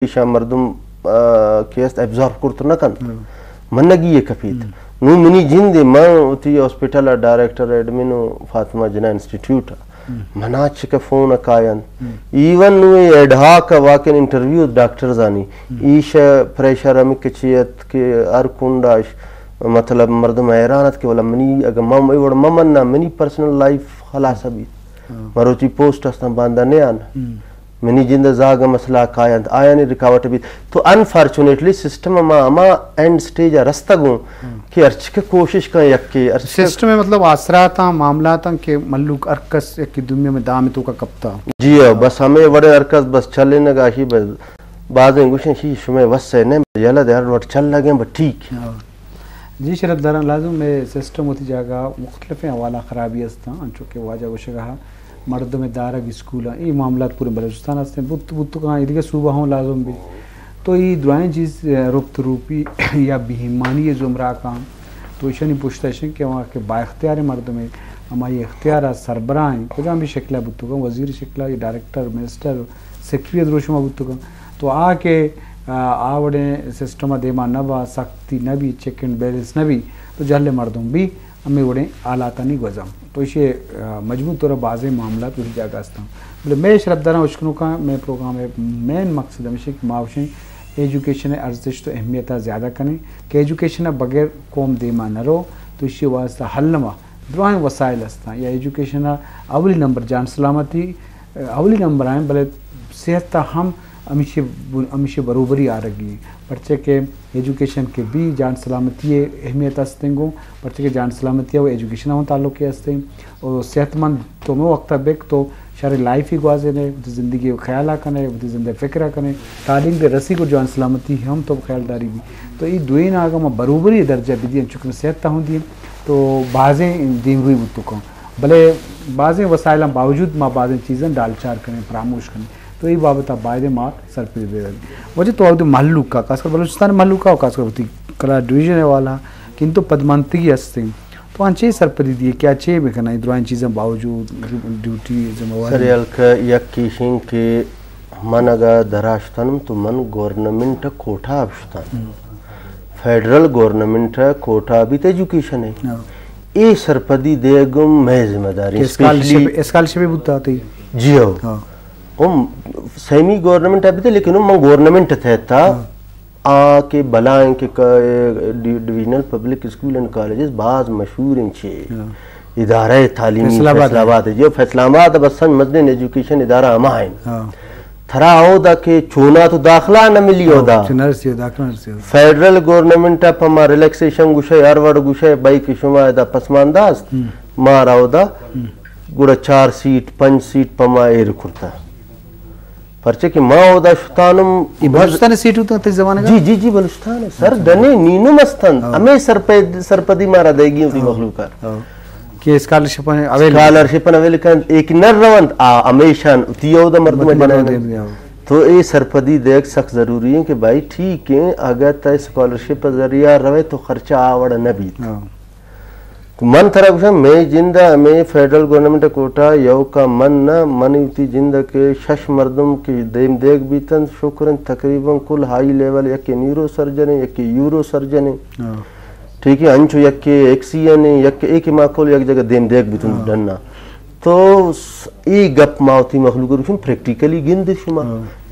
Isha मर्दम case absorb करत नकन मनगी ये कफीत नु मिनी जिंदे मैं उती हॉस्पिटल डायरेक्टर एडमिन फातिमा जना इंस्टीट्यूट मनाच के फोन कायन इवन नु एडहाक वाकन इंटरव्यू डॉक्टर जानी ईश प्रेशर अमिक चियत के अरकुंडाश मतलब मर्दम हैरानत के वाला मनी अगर मम वड ममन ना मनी पर्सनल लाइफ खलास अभी मरोची पोस्ट अस्ता बांधा ने आन मनी जिंद जाग मसला कायन आयन रिकावट भी तो अनफॉर्चुनेटली सिस्टम अमा एंड स्टेज रस्तगो कि अर्च के कोशिश का यक्के सिस्टम में मतलब आसराता मामलाता के मल्लुक अरकस की दुनिया में दाम तो का कप्ता जी बस हमें बड़े अरकस बस चले न गाही बस बाज़ गुशन शी शुमे वसे ने यला दे हर चल लगे बस ठीक जी शरद दरन लाजुम में सिस्टम होती जगह मुख्तलिफ हवाला खराबी अस्ता चूँकि वाजा वशगहा मर्द में दारग स्कूल ये मामला पूरे बलूचिस्तान हंसते बुत बुत कहाँ इधर सूबा हों लाजुम भी तो ये दुआएं चीज़ रुफ्त रूपी या बेईमानी जुमरा काम तो ईशा नहीं पूछता है कि वहाँ के बाख्तियार मर्द में हमारी इख्तियार सरबराह हैं खुदा भी शक्ला बुत का वजीर शक्ला ये डायरेक्टर मिनिस्टर सेक्रेटरी अदरोशमा बुत का तो आके आवड़े सिस्टम देमा नबा सख्ती नबी चेक एंड बैलेंस नबी तो जल्ले मर्दों भी हमें वड़े आलाता नहीं गज़म तो इसे मजबूत तौर बाज़े मामला पूरी जगह हूँ बोले मैं शरबदारा उश्कनों का मैं प्रोग्राम है मेन मकसद हमेशा कि मावशें एजुकेशन अर्जिश तो अहमियत ज़्यादा करें कि एजुकेशन बगैर कौम देमा न रो तो इसी वास्ता हल नमा दुआएं वसाइल हस्ता या एजुकेशन अवली नंबर जान सलामती अवली नंबर आए भले सेहत हम हमेशा बरोबरी आ रही है पर्चे के एजुकेशन के भी जान सलामती अहमियत हस्तेंगो पर्चे के जान सलामती वो एजुकेशन हो ताल्लुक के हस्ते और सेहतमंद तो मैं वक्त बेक तो सारे लाइफ ही गुआजे ने ज़िंदगी ख्याल कने ज़िंदगी फ़िक्र कने तालीम के रसी को जान सलामती हम तो ख्यालदारी भी तो ये दुई ना आगे मैं बरोबरी दर्जा भी दी चूँकि सेहत होंगी तो बाज़ें दीम हुई बुतुकों भले बाज़ें वसाइल बावजूद माँ बाज़ें चीज़ें डाल चार करें फरामोश करें तो ये बाबत बायदे मार सरपी दे वजह तो अब महल्लू का खासकर बलूचिस्तान महल्लू का खासकर होती कला डिवीजन है वाला किंतु पदमंतगी हंसते तो अच्छे सरपरी दिए क्या अच्छे भी करना इधर चीज़ें बावजूद ड्यूटी जिम्मेवारी यकीशिंग के मन अगर दराश्तन तो मन गवर्नमेंट कोठा अवश्तान फेडरल गवर्नमेंट कोठा भी तो एजुकेशन है ये सरपदी देगम मैं जिम्मेदारी स्कॉलरशिप बुताती जी हो सेमी गवर्नमेंट अभी थे लेकिन मैं गवर्नमेंट था आके बलाएं के divisional public school and colleges बाज मशहूर हैं इदारा तालीमी फैसलाबाद है जो फैसलाबाद बस मदन एजुकेशन इदारा अमा है थरा होदा के चोना तो दाखला न मिली होदा फेडरल गवर्नमेंट अप हमारा रिलैक्सेशन गुशे अरवड़ गुशे बाइक शुमा दा पसमानदास मारा होदा गुड़ा 4 सीट 5 सीट पमा एर खुरता पर्चे की माँ होदा शुतानम बलूचिस्तान सीट होता है जमाने का जी जी बलूचिस्तान है सर दने नीनो मस्तन हमें सरपदी मारा देगी उसी मखलूक के स्कॉलरशिप अवेल kan एक नर रवंत हमेशा तियो द मर्द में बना तो ये सरपदी देख सख्त जरूरी है कि भाई ठीक है अगर तय स्कॉलरशिप जरिया रवे तो खर्चा आवड़ न भी तो मन तरफ मैं जिंदा में फेडरल गवर्नमेंट कोटा यव का मन न मन उती जिंदा के शश मर्दम के देम देख बीतन शुक्रन तकरीबन कुल हाई लेवल या के न्यूरो सर्जन है या के यूरो सर्जन है ठीक है अंचु या के एक्सीएन है या के एक माकोल एक जगह देम देख बीतन डन्ना तो ये गप मावती मखलूक रुशन प्रैक्टिकली गिंद शुमा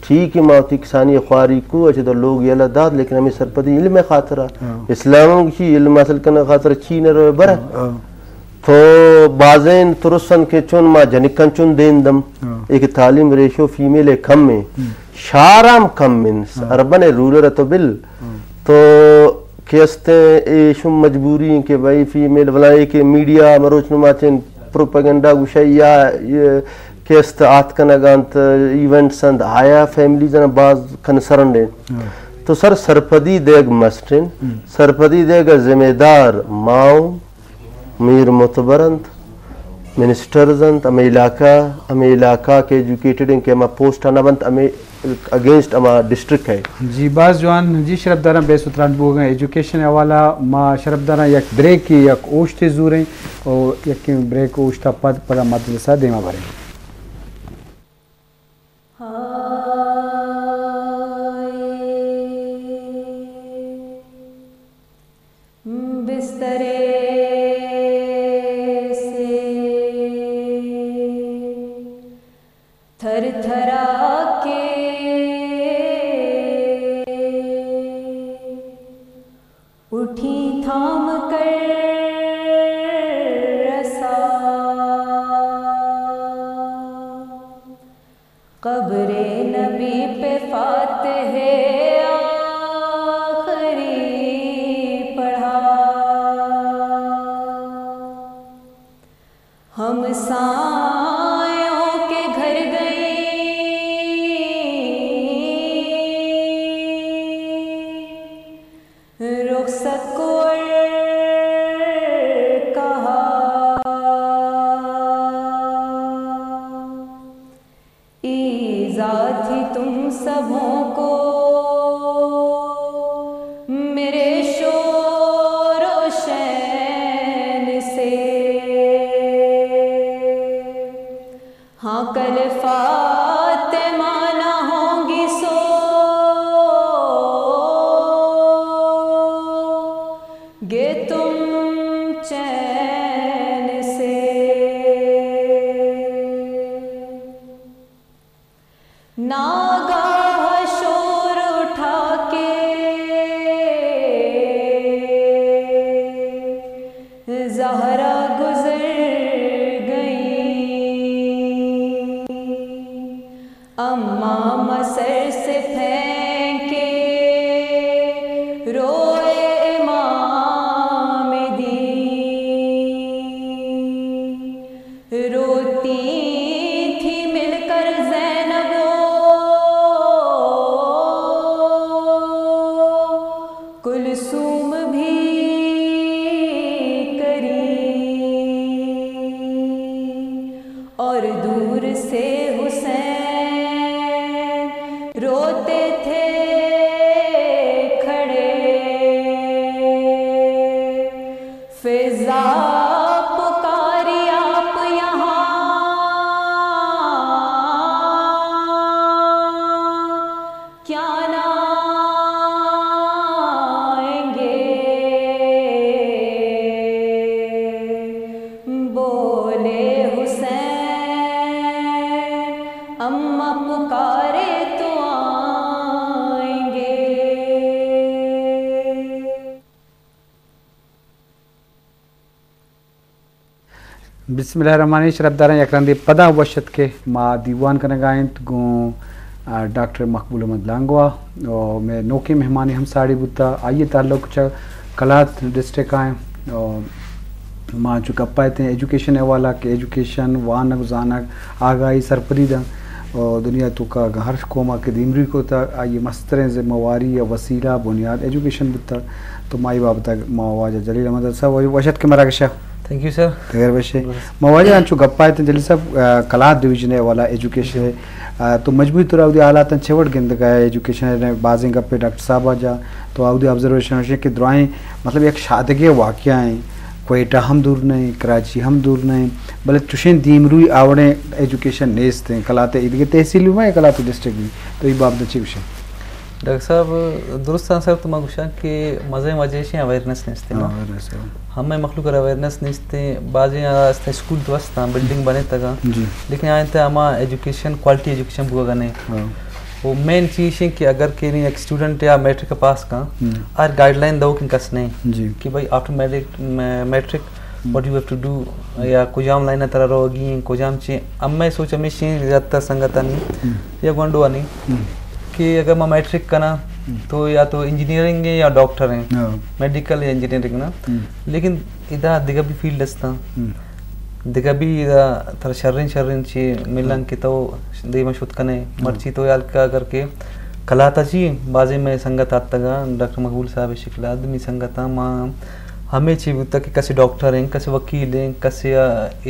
ठीक है मावती किसानी ख्वारी को अच्छे तो लोग ये दाद लेकिन हमें सरपदी इल्म खातरा इस्लाम की इल्म हासिल करने खातर चीन रो बर तो बाजें तुरसन के चुन मा जनिकन चुन देन दम एक तालीम रेशो फीमेल कम में शाराम कम में अर्बन रूरल तो बिल तो केस्ते ए शुम मजबूरी के भाई फीमेल वाला एक मीडिया मरोचनुमा चेन प्रोपेगेंडा गुशैया ये केस्त आतकनगंत इवेंट्स अंद आया फैमिली जना बाज कनसरंडे तो सर सरपदी देग मस्टिन सरपदी देग जिम्मेदार माओ मीर मुतबरंत मिनिस्टर्स अमे इलाका के एजुकेटेड इनके अमा पोस्ट अनबंत अमे अगेंस्ट अमा डिस्ट्रिक्ट है जी बाज जवान जी शरबदारा बेसुतरान बोगा एजुकेशन हवाला मा शरबदारा एक ब्रेक की एक ओश्ते जूरे और एक ब्रेक ओश्ता पद पर मदरसा देमा भरे थाम कर रसा कब्रे नबी पे फातिहे आखिरी पढ़ा। हम सायों के घर गए रुखसत को कहा ईज़ा थी तुम सबों को मेरे शोर व शैन से। हाँ कल फातिमा ना होंगी सो गे तुम चैन से। नागाह शोर उठा के ज़हरा गुजर गई। अम्मा मसर से फेंके रोए इमाम दी। रोती थी मिलकर ज़ैनबो कुलसूम भी करी। और दूर से हुसैन रोते थे खड़े। फिजा पुकारी आप यहाँ क्या ना आएंगे। बोले हुसैन अम्मा पुकारे तो आएंगे। बिस्मिल्लाहिर्रहमानिर्रहीम शरफदार यकरंदी पदा वशत के माँ दीवान का नगायंत गो डॉक्टर मकबूल अहमद लांगवा और मैं नौके मेहमानी हम साड़ी बुता आइए ताल्लुक कलात डिस्ट्रिक्ट आए और माँ जो कपाए थे एजुकेशन वाला के एजुकेशन वानक जानक आगाही सरपरीदा और दुनिया तो का हर कौमा के दिमरी को था आइए मस्तरें जिम्मेवारी या वसीला बुनियाद एजुकेशन बुता तो माई बाप तक मावाजा जलील अहमद साहब वशत के मराकशा। Thank you sir. तैयार वैसे मवाजा अंचु गप्पा थे जल्दी सब कला डिवीजन वाला एजुकेशन है तो मजबूरी तो राउदी हालात छेवट गिंद का एजुकेशन है बाजिंग पे डॉक्टर साहब जा तो आउदी ऑब्जर्वेशन है कि दुआएं मतलब एक शादगे वाक़या हैं कोयटा हम दूर नहीं कराची हम दूर नहीं बल्कि चुशें दीमरुई आवड़े एजुकेशन नेस्त हैं कलाते इधर तहसील में कलाते डिस्ट्रिक्ट में तो ये बात अच्छी विषय डॉक्टर साहब दुरुस्त आंसर तो मगुशा के मज़े मजे से अवेयरनेस नेस्ते हमें मखलूक अवेयरनेस नेस्ते बाजे आस्ते स्कूल तो वास्ता बिल्डिंग बने तका लेकिन आए थे हमा एजुकेशन क्वालिटी एजुकेशन बुआ गने वो मेन चीज़ है कि अगर केनी एक स्टूडेंट या मैट्रिक के पास का आर गाइडलाइन दो कि कस नहीं कि भाई after matric what you have to do या कुजाम लाइन तरह रोगी कुजाम चे अब मैं सोचा मैं शी ज़्यादा संगता नहीं या गुंडवा नहीं कि अगर मैं मैट्रिक करना तो या तो इंजीनियरिंग है या डॉक्टर हैं मेडिकल या इंजीनियरिंग ना लेकिन इधर दिगा भी फील्ड अस्ता दिगा भी इधर थर शर्रिन ची मिलन के तो देव शुद्ध कने मर्ची तो यार क्या करके कलाता ची बाजे में संगत आता गा डॉक्टर मकबूल साहब शिकला आदमी संगता माँ हमें चाहिए होता कि कैसे डॉक्टर हैं कैसे वकील हैं कैसे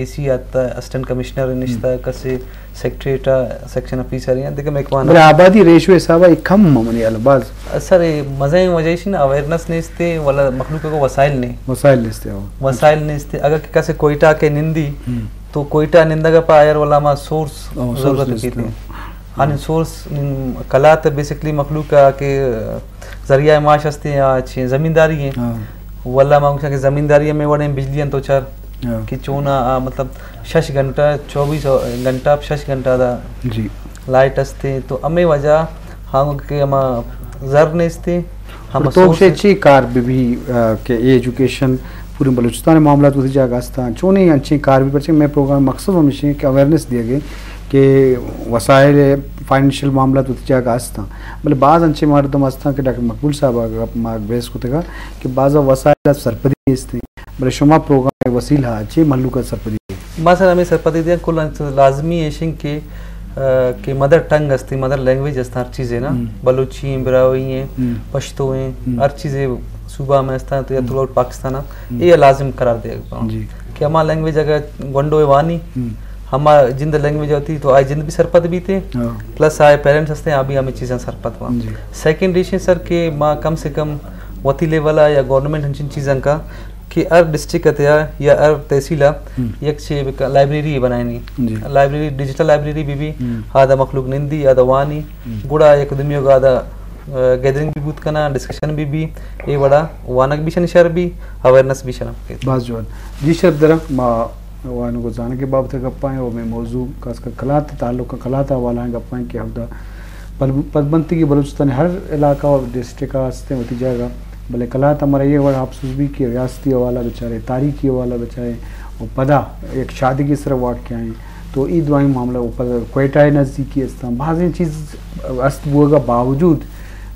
एसी आता है असिस्टेंट कमिश्नर निश्चित है कैसे सेक्रेटरी सेक्शन ऑफिसर हैं देखो मैं कौन आबादी रेशियो हिसाब है कम मनी अलबाज सर मज़े वजह से ना अवेयरनेस नहीं इसते वाला मखलूक को वसाइल नहीं इसते अगर कैसे कोयटा के निंदी तो कोयटा निंदा का पायर वाला मा सोर्स जरूरत होती है हाँ सोर्स कला तो बेसिकली मखलूक के जरिया माश हस्ते अच्छी ज़मींदारी है वल्ला मांगशा की ज़मींदारी में वड़े बिजली तो चार कि चोना मतलब 6 घंटा 24 घंटा 6 घंटा दा जी लाइट अस्ते तो अमे वजह हाँ के अमा जर ने इसते हम तो ची कार भी के एजुकेशन पूरे बलूचिस्तान मामला तो जगह आस्ता चोने अच्छी कार भी पर मैं प्रोग्राम मकसद हमेशा कि अवेयरनेस दिए गए कि वसाइल फाइनेंशियल मामला तो जगह आस्ता मतलब बाज़ अच्छे मरदम आस्ता कि डॉक्टर मकबूल साहब मार्ग बेस को तक कि बाज़ वसाइल सरपदी इसते मतलब शुमा प्रोग्राम वसीला अच्छे मल्लू का सरपदी मसला हमें सरपदी दिया कुल लाजमी एशिंग के मदर टंग अस्ती मदर लैंग्वेज अस्ता हर चीज़ें ना बलूची ब्रावी हैं पश्तो हैं हर चीज़ें सूबा में अस्ता तो या थ्रू आउट पाकिस्तान ये लाजिम करार देगा कि हमारा लैंग्वेज अगर गोंडो वानी हमारा जिंद लैंग्वेज होती तो आए जिंद भी सरपत भी थे प्लस आए पेरेंट्स हंसते हैं अभी हमें चीज़ें सरपत हुआ सेकेंड रेशन सर के माँ कम से कम वती लेवल या गवर्नमेंट हंचिन चीज़ों का कि हर डिस्ट्रिक्ट या हर तहसीला एक लाइब्रेरी बनानी लाइब्रेरी डिजिटल लाइब्रेरी भी आधा मखलूक निंदी आधा वानी गुड़ा एक दुनिया का आधा गैदरिंग भी बूथ करना डिस्कशन भी ये बड़ा वानक भी शनिशर भी अवेयरनेस भी शर्म के बात जो जी शर दर वानों को जाने के बाबत गप्पाएं और मैं मौजू का खलात ताल्लुक का खलाता वाला है गप्पाएं कि हफ्ता पदबंती की बलूचिस्तान हर इलाका और डिस्ट्रिक्ट का आस्ते होती जाएगा भले कलात हमारा ये वर्ड अफसोस भी कि रियासती वाला बेचारे तारीखी वाला बेचारे और पदा एक शादी की तरफ वाक़ हैं तो ईद वाई मामला ऊपर कोयटा नज़दीकी अस्ता बाज़ चीज़ अस्त का बावजूद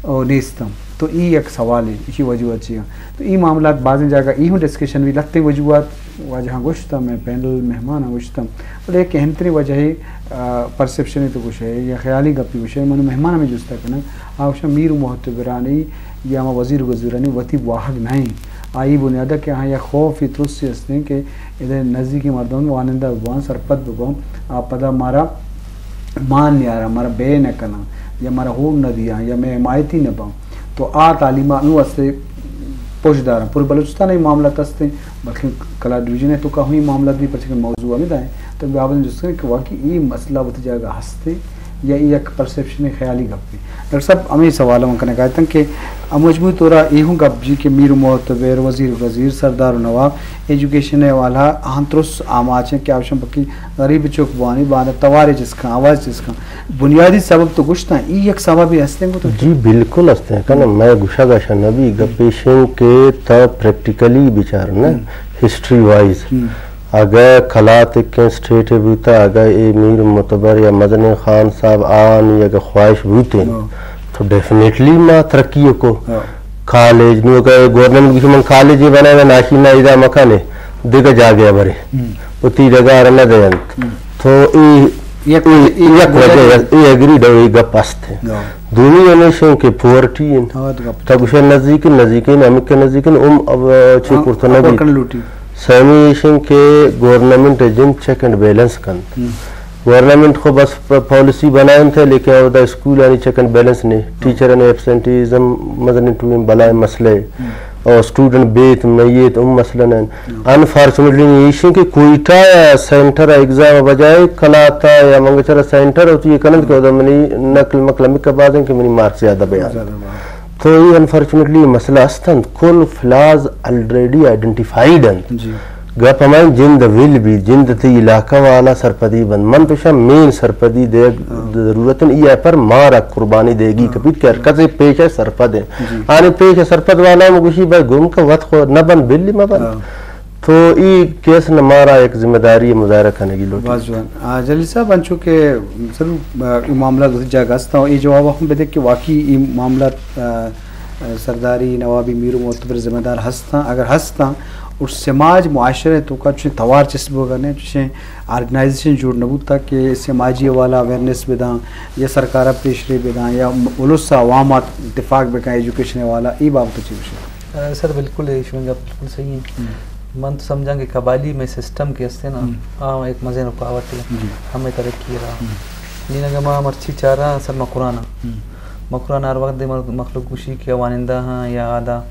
और नेस्तम तो ये एक सवाल है इसी वजूहत से तो ये मामला बाज़ जगह यूँ डिस्कशन भी लगते वजूहत वजह गुश्ता मैं पैनल मेहमान गुश्तम और एक अहमतरी वजह है परसेप्शन तो कुछ है या ख्याली गपी कुछ है मैंने मेहमान में जुस्ता करना आवश्यक मीर मोहतबरानी या मैं वज़ीर गुजरानी वती वाहक नहीं आई बुनियादा के यहाँ या खौफ इतरुस से हंसते कि इधर नज़दीकी मर्दों में वानंदा भगवान सरपत भगवान आप पता हमारा मान नहीं आ रहा हमारा बे न करना या हमारा होम न दिया या मैं हिमायती न पाऊँ तो आ तालीमा वास्ते पोशदार पूरे बलूचिस्तान ही मामला तस्ते बल्कि कला डिवीजन है तो कहीं मामला भी पर मौजूद में है तो बाबन जिससे कि वाकई ये मसला बता जाएगा हंसते या ये एक परसेप्शन ख्याली गप भी डॉक्टर साहब हमें सवाल हम करना कहते हैं कि मजमू तौरा यूँ गप जी के मीर मोहतबर वज़ीर सरदार नवाब एजुकेशन वाला आंतरुस आमाच है कि आवश्यक पक्की गरीब चौक बानी बाना तवारे जिसका आवाज़ जिसका बुनियादी सबक तो गुश्ता है ये एक सबब भी हंसते हैं तो जी बिल्कुल हंसते हैं कहना मैं गुशा गाशा नबी गपेशन के तब प्रैक्टिकली विचार ना हिस्ट्री वाइज अगर खलात के स्टेट बूता अगर ए मीर मुतबर या मदन खान साहब आन या ख्वाहिश बूते तो डेफिनेटली माँ तरक्की को कॉलेज नो का गवर्नमेंट की कॉलेज बना हुआ नाशीना इदा मकाने देखा जा गया बरे उती जगह रना दयंत तो ये एग्री डवे गप अस्ते दुनिया में शों के पोवर्टी तब उसे नजदीक अमिक के नजदीक अब छे कुर्ता नबी समीशन के government agent check and balance कन गवर्नमेंट को बस पॉलिसी बनाए थे लेकिन अब स्कूल यानी चेक एंड बैलेंस नहीं टीचर ने एब्सेंटीजम मदन टू बलाए मसले और स्टूडेंट बेत मैत मसला अनफॉर्चुनेटली ये कि कोयटा सेंटर एग्जाम बजाय कलाता या मंगचरा सेंटर होती है कनंद के मनी नकल मकलमिक का बाद है कि मनी मार्क्स ज्यादा बयान तो ये अनफॉर्चुनेटली मसला अस्तन कुल फिलाज ऑलरेडी आइडेंटिफाइड गप हमारे जिंद विल भी जिंद थी इलाका वाला सरपदी बंद मन पेशा मेन सरपदी दे जरूरत ये पर मारा कुर्बानी देगी कभी कर से पेश है सरपद है आने पेश है सरपद वाला में कुछ भाई घूम का वत को न बन बिल्ली में बन तो ये केस न मारा एक जिम्मेदारी मुजाहरा करने की लोग जलील साहब बन चुके सर मामला जगह हंसता ये जवाब हम देख के वाकई ये मामला सरदारी नवाबी मीर मोतबर जिम्मेदार हंसता अगर हंसता और समाज मुआशरे तो का तवार चस्बो करने ऑर्गेनाइजेशन जुड़ नबूत था कि समाजी वाला अवेयरनेस बेदा या सरकार पेशरे बेदा या उलुस अवाम इतफाक बेका एजुकेशन वाला ये बाबत अच्छी सर बिल्कुल बिल्कुल सही है मन तो समझा कि कबाली में सिस्टम के हंसते ना हाँ एक मजे रुकावट है हमें तरक्की रहा नीना माँ मर्ची चाह रहा सर मकुराना हर वक्त मखलूक खुशी के वानिंदा हाँ या आधा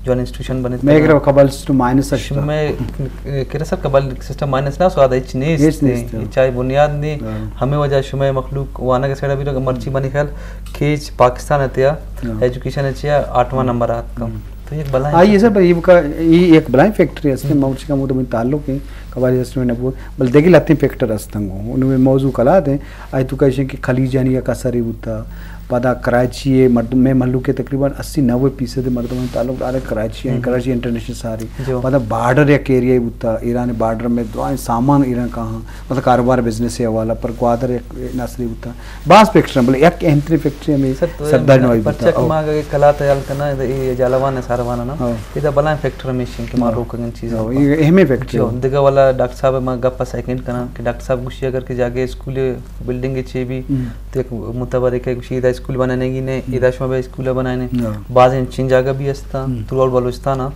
जो इंस्टीट्यूशन बने मैं कह कबल सिस्टम माइनस मैं कह रहा सर कबल सिस्टम माइनस ना स्वाद इच नहीं चाहे बुनियाद ने हमें वजह शुमे मखलूक वाना के साइड भी मर्ची बनी ख्याल खेच पाकिस्तान अतिया एजुकेशन अचिया 8वां नंबर आत कम तो ये बला ये सर ये एक बलाई फैक्ट्री असते मौज का मुद्दा में ताल्लुक है कबाली सिस्टम में नबूत बल देखी लाती फैक्टर अस्तंगो उनमें मौजू कला दे आई तो कहे कि खलीजानी या कसरी होता पदा कराची मर्द में महलू के तकरीबन 80-90% मर्दों में ताल्लुक आ कराची है, कराची इंटरनेशनल सारी पदा बॉर्डर या एरिया बुता ईरान बॉर्डर में दुआ सामान ईरान कहाँ मतलब कारोबार बिजनेस से हवाला पर ग्वादर नासरी बुता बास फैक्ट्री मतलब एक एंट्री फैक्ट्री में सरदार नवाई बुता कमा के कला तैयार करना ये जालवान है सारवाना ना इधर बला फैक्ट्री में के मारो कगन चीज ये एहमे फैक्ट्री दिगा वाला डॉक्टर साहब में गप्पा सेकंड करना कि डॉक्टर साहब गुशिया करके जाके स्कूल बिल्डिंग के चे भी तो एक मुतबर एक गुशिया स्कूल बनाने की ने इदाश में स्कूल बनाने बाज इन चिन जगह भी अस्ता थ्रू आउट बलूचिस्तान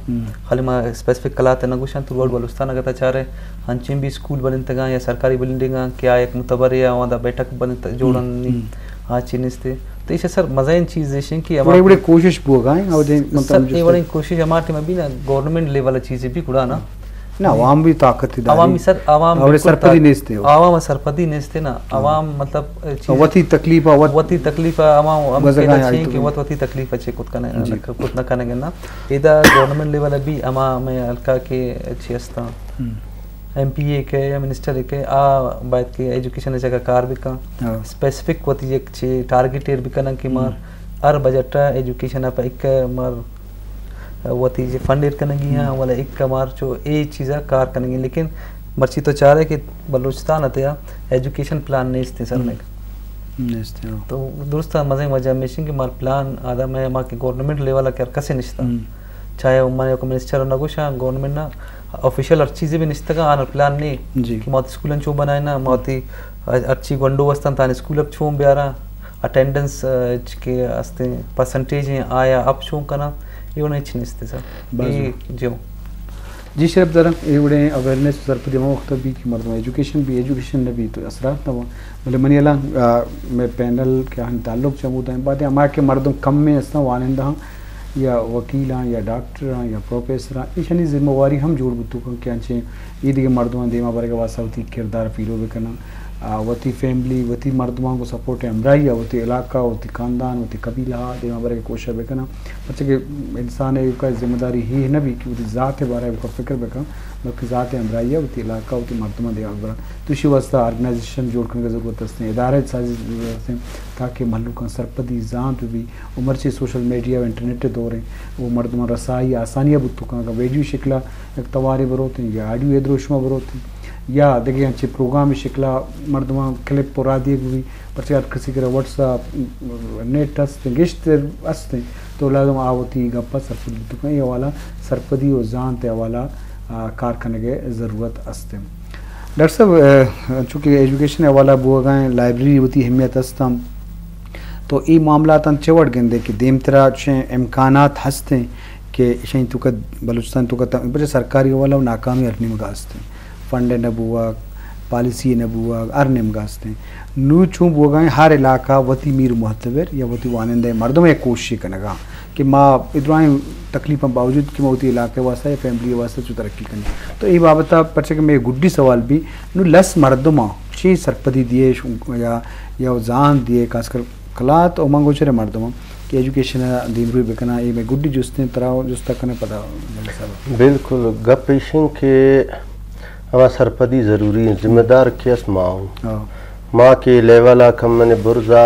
खाली मा स्पेसिफिक कला तना गुशान थ्रू आउट बलूचिस्तान का चारे हंचिम भी स्कूल बनते या सरकारी बिल्डिंग क्या एक मुतबर या वहां बैठक बनते जोड़न हाँ चिनिस्ते तो इसे सर मजा इन चीज देशें कि बड़े बड़े कोशिश बोगा है और मतलब ये बड़ी कोशिश हमारे में भी ना गवर्नमेंट लेवल वाला चीजें भी कुड़ा ना आवाम भी ताकत है आवाम सर आवाम और सरपदी नेस्ते हो आवाम सरपदी नेस्ते ना आवाम मतलब वती तकलीफ आवाम हम कहना चाहिए कि वती तकलीफ अच्छे कुछ ना करने ना इधर गवर्नमेंट लेवल भी अमा में हल्का के अच्छी अस्ता एमपीए के या मिनिस्टर के आ बात के एजुकेशन जगह कार भी का स्पेसिफिक वती एक चे टारगेटेड भी करना कि मार हर बजट एजुकेशन आप एक मार वती जे फंडेड करेंगी हैं वाला एक कमार जो ए चीज़ा कार करेंगे लेकिन मर्ची तो चाह रहे कि बलूचिस्तान अतया एजुकेशन प्लान नहीं इसते सर में तो दुरुस्त मज़े मजा मिशन के मार प्लान आधा में मार के गवर्नमेंट लेवल का कैसे निश्ता चाहे उम्माने को मिनिस्टर ना कुछ गवर्नमेंट ना ऑफिशियल हर चीज़ें भी निश्ता का आना प्लान नहीं कि मौत स्कूलन चो बनाए ना मौती अच्छी गंडो वस्तन ताने स्कूल अब चो ब्यारा अटेंडेंस के अस्ते परसेंटेज आया अब चो करना ये नहीं छिनिस्ते सर ये जो जी शरफ दरम ये बड़े अवेयरनेस सरपदी वक्त भी कि मर्द एजुकेशन ने भी तो असरात ना मतलब मनी अला मैं पैनल के हम ताल्लुक चमूद हैं बातें हमारे के मर्दों कम में असना वालिंदा या वकील या डॉक्टर या प्रोफेसर इशनी जिम्मेवारी हम जोड़ बुतु को क्या चाहिए ईद के मर्दों देमा बारे का वास्ता होती किरदार फीलो भी करना वती फैमिली वती मर्दों को सपोर्ट है हमराई वती इलाका वती ख़ानदान वती कबीला देमा बारे कोशिश बेकना बच्चे के इंसान का जिम्मेदारी ही है ना भी कि ज़ात बारे में फिक्र बेका बल्कि ज़ात हमराई वती इलाका वती मर्दों देमा बारे तो इसी वास्ता ऑर्गेनाइजेशन जोड़ करने की ज़रूरत है इदारे साजी ताकि महल्लू का सरपदी ज़ात भी उम्र से सोशल मीडिया इंटरनेट दौर है वो मर्दों रसाई आसानियाँ बुतु का वीडियो शिकला एक तवारे बरोते हैं या ऑडियो एद्रोशमा बरोते या देखिए अच्छे प्रोग्राम शिकला मर्दमा क्लिप पुरा दिए भी पर किसी के व्हाट्सअप नेट हंसते गिश्त हंसते तो लाजम आवती गप्पा सरपदी दुकान ये वाला सरपदी और जान ते वाला कारखाने के ज़रूरत हंसते डॉक्टर साहब चूँकि एजुकेशन वाला बुआ लाइब्रेरी होती अहमियत हंसता तो ये मामला तन चवड़ गेंदे कि देम तरह इम्कानात हंसते कि शही तुका बलूचिस्तान तुका सरकारी वाला नाकामी हरनी में हंसते फंड नबुआ पॉलिसी नबुआ अर्निम गास्ते नू चूँ बोगाएं हर इलाका वती मीर मुहतबर या वती वानंदे मर्दों में कोशिश करना कि माँ इधर तकलीफ़ बावजूद कि वती इलाके वास्ते या फैमिली वास्ते जो तरक्की करनी तो ये बाबत पर्चे के मेरे गुड्डी सवाल भी नू लस मर्दमा शी सरपदी दिए या जान दिए खासकर कला तो मांगो चरे मर्दमा कि एजुकेशन दीमरू बेकना ये मैं गुड्डी जुस्ते तरह जुस्ता करने पता बिल्कुल गपेशन के हमारा सरपदी ज़रूरी है जिम्मेदार केस माँ के लेवल कम मैंने बुरजा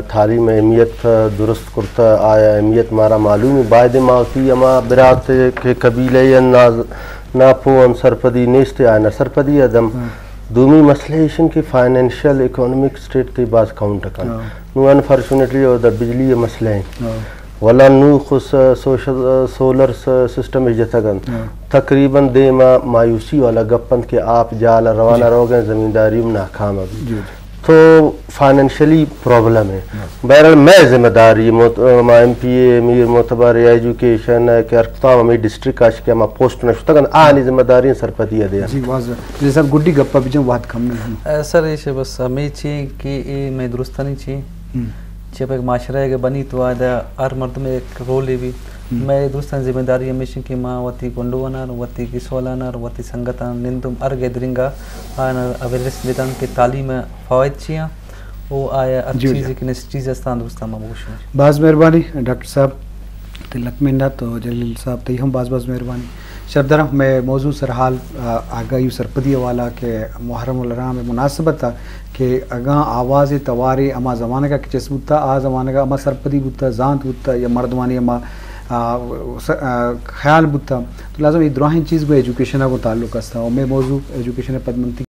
थालीम अहमियत दुरुस्त करता आया अहमियत मारा मालूम है बाद मावती अमा बिरात के कबीले या नापो सरपदी नेस्ते आया ना सरपदी अदम दूमी मसले के फाइनेंशियल इकोनॉमिक स्टेट के बाद काउंट कर नू अनफॉर्चुनेटली और द बिजली मसले हैं वला नू खुश सोलर सिस्टम जतगन तकरीबन देमा मायूसी वाला गप्पन के आप जाल रवाना रहोगे ज़मींदारी में नाकाम अभी तो फाइनेंशियली प्रॉब्लम है बहरहाल मैं जिम्मेदारी MPA मीर मोतबर एजुकेशन के अरकताम में डिस्ट्रिक्ट काश के पोस्ट नशतगन आनी जिम्मेदारी सरपदी दे जी वाज जी सर गुड्डी गप्पा भी बात कम नहीं सर ये बस हमें चाहिए कि मैं दुरुस्त नहीं चाहिए जब एक माशरा के बनी तो आदा हर मर्द में एक रोल है भी मैं दुरुस्तान जिम्मेदारी हमेशा की माँ वती गुंडवाना वती किसोलाना वती संगता निंदुम हर गैदरिंगा आना अवेयरनेस देतान के तालीम फ़वाइद छिया वो आया हर चीज़ की चीज़ स्थान दुरुस्तान मबूश बाज़ मेहरबानी डॉक्टर साहब तिलक मिन्नत तो जलील साहब तई हम बाज़ मेहरबानी शब्दर में मौजू सरहाल आगाही सरपदी वाला के मुहर्रम उल-हराम में मुनासिबत था कि अगा आवाज़ तवारे अमा ज़माने का किचस बुता आ ज़माने का अमा सरपदी बुता जानत बुता या मर्दवानी अमा ख्याल बुता तो लाजम ये दुराहिन चीज़ को एजुकेशन को ताल्लुक़ था और मैं मौजू एजुकेशन पदमंती